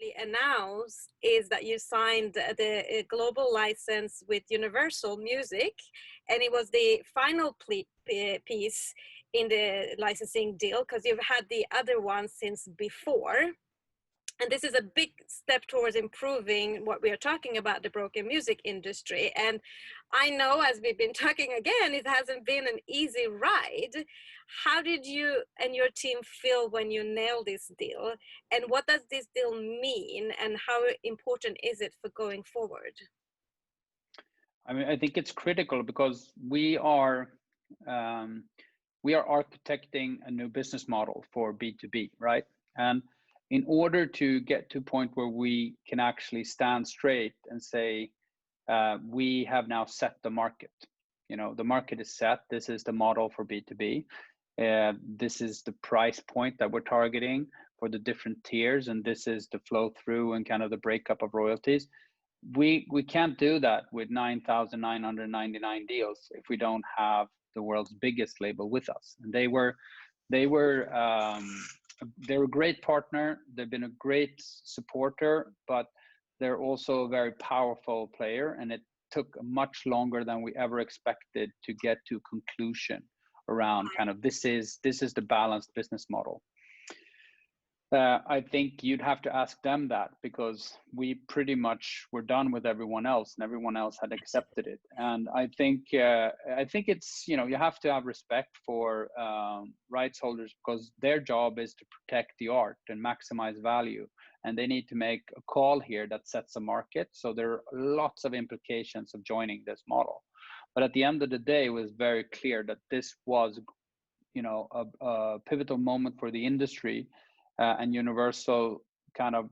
recently announced is that you signed the global license with Universal Music, and it was the final piece in the licensing deal, because you've had the other one since before. And this is a big step towards improving what we are talking about, the broken music industry. And I know, as we've been talking again, it hasn't been an easy ride. How did you and your team feel when you nailed this deal? And what does this deal mean? And how important is it for going forward? I mean, I think it's critical because we are architecting a new business model for B2B, right? And in order to get to a point where we can actually stand straight and say, we have now set the market. You know, the market is set. This is the model for B2B. This is the price point that we're targeting for the different tiers, and this is the flow through and kind of the breakup of royalties. We can't do that with 9,999 deals if we don't have the world's biggest label with us. And they were a great partner. They've been a great supporter, but they're also a very powerful player, and it took much longer than we ever expected to get to conclusion around kind of this is the balanced business model. I think you'd have to ask them that, because we pretty much were done with everyone else, and everyone else had accepted it. And I think it's, you know, you have to have respect for rights holders, because their job is to protect the art and maximize value, and they need to make a call here that sets a market. So there are lots of implications of joining this model, but at the end of the day, it was very clear that this was, you know, a pivotal moment for the industry. And Universal kind of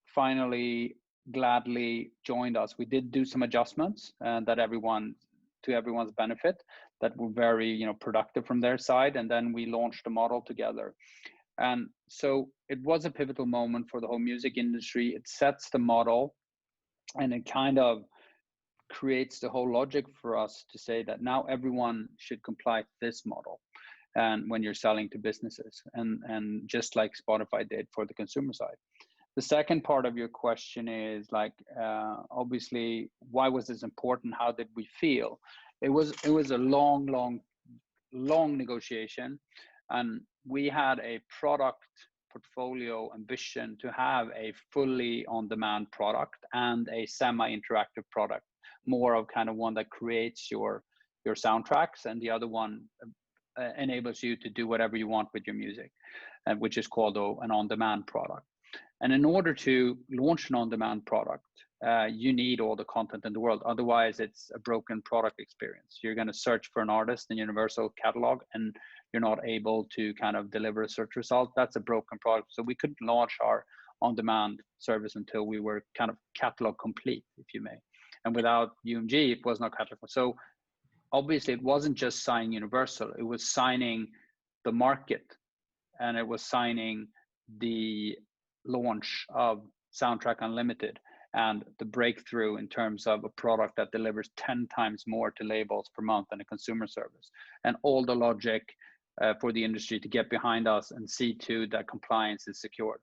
finally gladly joined us. We did do some adjustments that to everyone's benefit, that were very, you know, productive from their side, and then we launched the model together. And so it was a pivotal moment for the whole music industry. It sets the model, and it kind of creates the whole logic for us to say that now everyone should comply to this model. And when you're selling to businesses, and just like Spotify did for the consumer side. The second part of your question is like, obviously, why was this important? How did we feel? It was a long negotiation, and we had a product portfolio ambition to have a fully on-demand product and a semi-interactive product, more of kind of one that creates your soundtracks, and the other one enables you to do whatever you want with your music, which is called an on-demand product. And in order to launch an on-demand product, you need all the content in the world. Otherwise, it's a broken product experience. You're going to search for an artist in Universal catalog, and you're not able to kind of deliver a search result. That's a broken product. So we couldn't launch our on-demand service until we were kind of catalog complete, if you may. And without UMG, it was not catalog. So obviously, it wasn't just signing Universal, it was signing the market, and it was signing the launch of Soundtrack Unlimited, and the breakthrough in terms of a product that delivers 10 times more to labels per month than a consumer service, and all the logic for the industry to get behind us and see to that compliance is secured.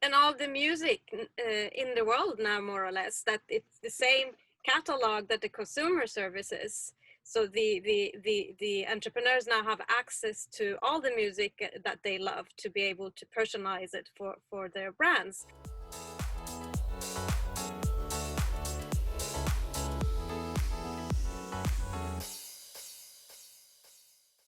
And all the music in the world now, more or less, that it's the same catalog that the consumer services. So the entrepreneurs now have access to all the music that they love to be able to personalize it for their brands.